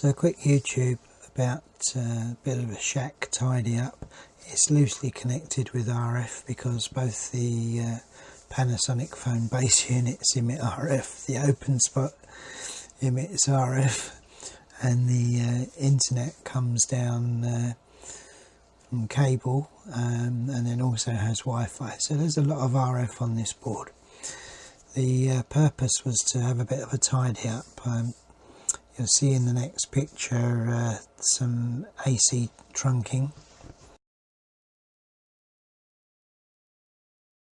So a quick YouTube about a bit of a shack tidy up. It's loosely connected with RF because both the Panasonic phone base units emit RF, the Openspot emits RF, and the internet comes down from cable and then also has Wi-Fi. So there's a lot of RF on this board. The purpose was to have a bit of a tidy up. You'll see in the next picture some AC trunking.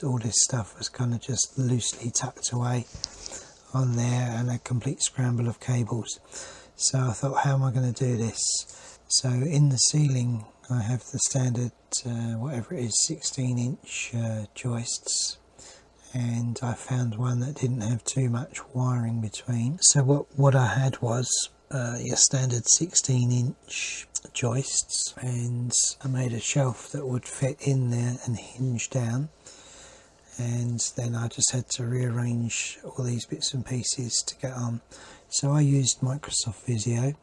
All this stuff was kind of just loosely tucked away on there, and a complete scramble of cables. So I thought, how am I going to do this? So in the ceiling I have the standard whatever it is, 16-inch joists, and I found one that didn't have too much wiring between. So what I had was your standard 16-inch joists, and I made a shelf that would fit in there and hinge down, and then I just had to rearrange all these bits and pieces to get on. So I used Microsoft Visio.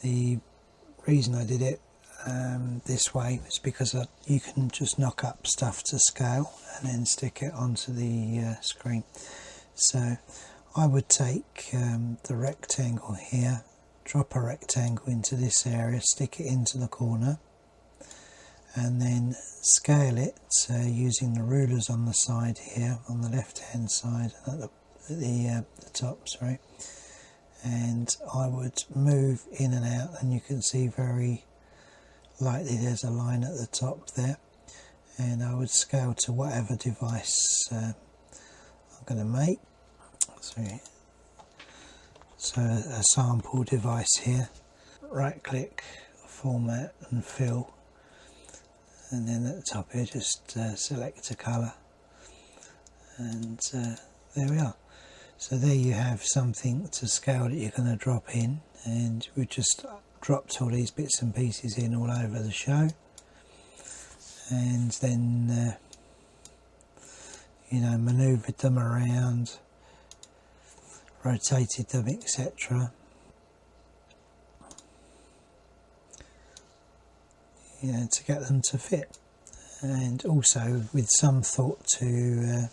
The reason I did it this way was because you can just knock up stuff to scale and then stick it onto the screen. So I would take the rectangle here, drop a rectangle into this area, stick it into the corner, and then scale it using the rulers on the side here, on the left hand side, at the top, sorry. And I would move in and out, and you can see very lightly there's a line at the top there, and I would scale to whatever device I'm going to make. So a sample device here, right click, format and fill, and then at the top here just select a colour, and there we are. So there you have something to scale that you're going to drop in, and we just dropped all these bits and pieces in all over the show, and then manoeuvred them around, rotated them, etc. To get them to fit, and also with some thought to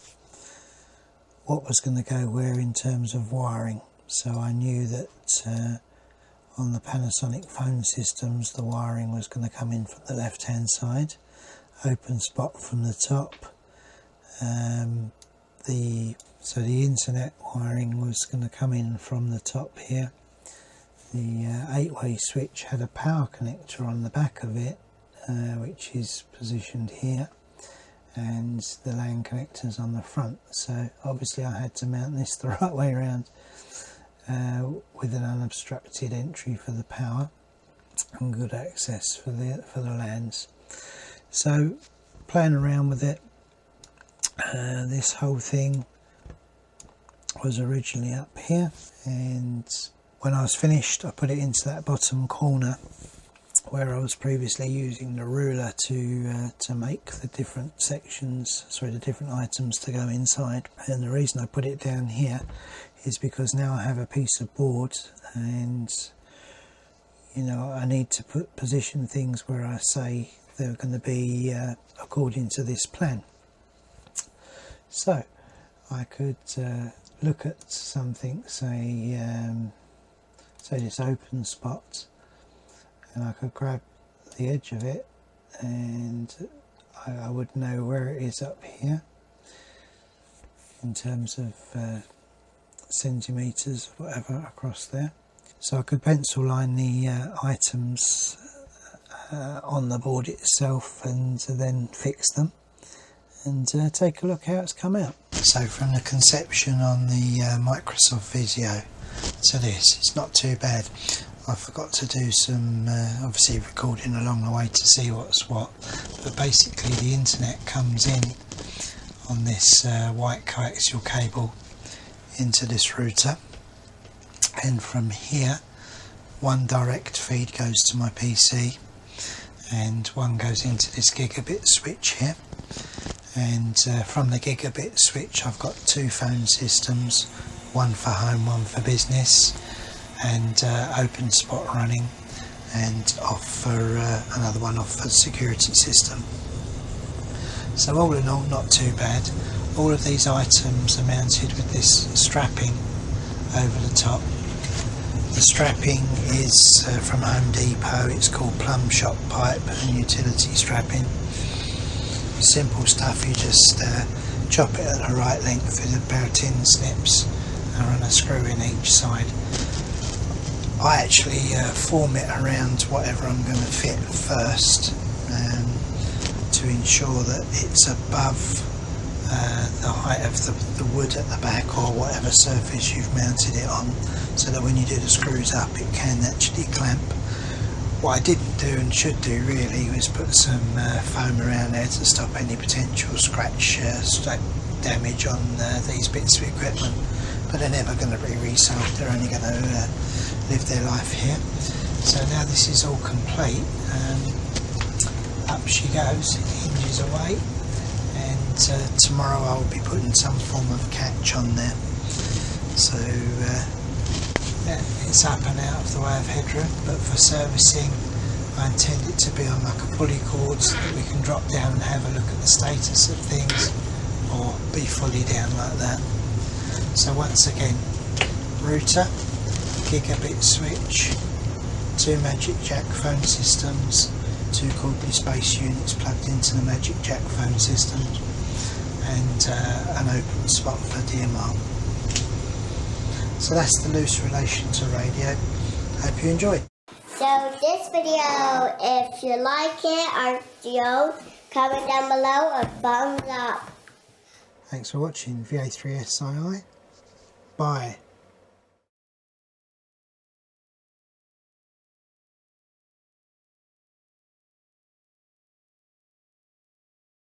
what was going to go where in terms of wiring. So I knew that on the Panasonic phone systems the wiring was going to come in from the left hand side, Openspot from the top. So the internet wiring was going to come in from the top here. The 8-way switch had a power connector on the back of it, which is positioned here, and the LAN connectors on the front. So obviously I had to mount this the right way around, with an unobstructed entry for the power and good access for the LANs. So playing around with it, this whole thing was originally up here, and when I was finished I put it into that bottom corner where I was previously using the ruler to make the different sections, the different items to go inside. And the reason I put it down here is because now I have a piece of board, and I need to position things where I say they're going to be according to this plan. So I could look at something, say this Openspot, and I could grab the edge of it, and I would know where it is up here in terms of centimetres, whatever, across there. So I could pencil line the items on the board itself, and then fix them, and take a look how it's come out. So from the conception on the Microsoft Visio to this, it's not too bad. I forgot to do some obviously recording along the way to see what's what, but basically the internet comes in on this white coaxial cable into this router, and from here one direct feed goes to my PC, and one goes into this Gigabit switch here, and from the Gigabit switch I've got two phone systems, one for home, one for business, and Openspot running, and off for another one off for the security system. So all in all, not too bad. All of these items are mounted with this strapping over the top. The strapping is from Home Depot. It's called plumb shot pipe and utility strapping. Simple stuff. You just chop it at the right length with a pair of tin snips and run a screw in each side. I actually form it around whatever I'm going to fit first, to ensure that it's above the height of the wood at the back, or whatever surface you've mounted it on, so that when you do the screws up it can actually clamp. What I didn't do and should do really was put some foam around there to stop any potential scratch damage on these bits of equipment, but they're never going to be resold, they're only going to live their life here. So now this is all complete, up she goes, hinges away, and tomorrow I'll be putting some form of catch on there. So yeah, it's up and out of the way of headroom, but for servicing I intend it to be on like a pulley cord so that we can drop down and have a look at the status of things, or be fully down like that. So once again, router, Gigabit switch, 2 Magic Jack phone systems, 2 cordless space units plugged into the Magic Jack phone system, and an Openspot for DMR. So that's the loose relation to radio. Hope you enjoyed. So this video, if you like it, our video, comment down below or thumbs up. Thanks for watching VA3SII. Bye.